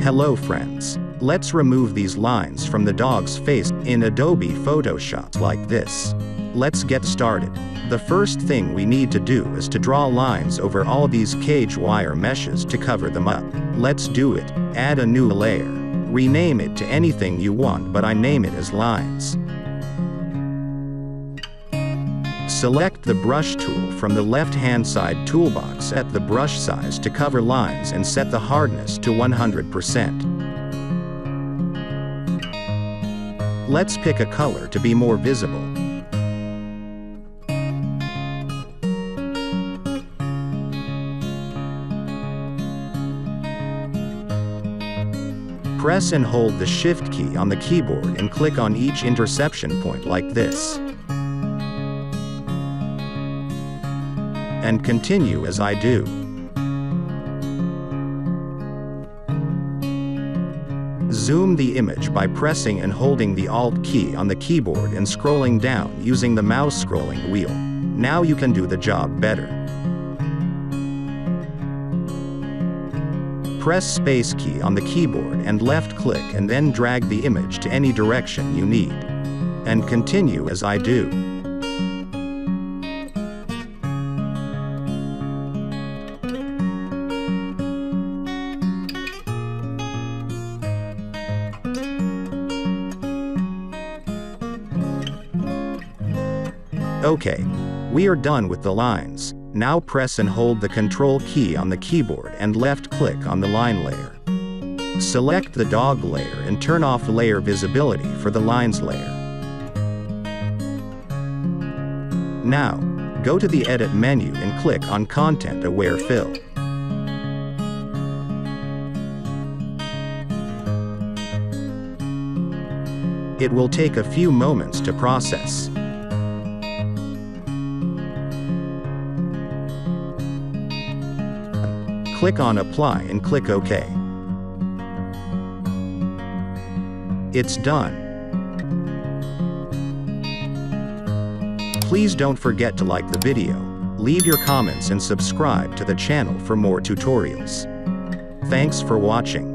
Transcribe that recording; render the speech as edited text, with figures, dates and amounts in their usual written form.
Hello friends. Let's remove these lines from the dog's face in Adobe Photoshop like this. Let's get started. The first thing we need to do is to draw lines over all these cage wire meshes to cover them up. Let's do it. Add a new layer. Rename it to anything you want, but I name it as lines. Select the brush tool from the left-hand side toolbox at the brush size to cover lines and set the hardness to 100%. Let's pick a color to be more visible. Press and hold the Shift key on the keyboard and click on each intersection point like this. And continue as I do. Zoom the image by pressing and holding the Alt key on the keyboard and scrolling down using the mouse scrolling wheel. Now you can do the job better. Press Space key on the keyboard and left click and then drag the image to any direction you need. And continue as I do. Okay, we are done with the lines. Now press and hold the Control key on the keyboard and left click on the line layer. Select the dog layer and turn off layer visibility for the lines layer. Now, go to the Edit menu and click on Content Aware Fill. It will take a few moments to process. Click on Apply and click OK. It's done. Please don't forget to like the video, leave your comments and subscribe to the channel for more tutorials. Thanks for watching.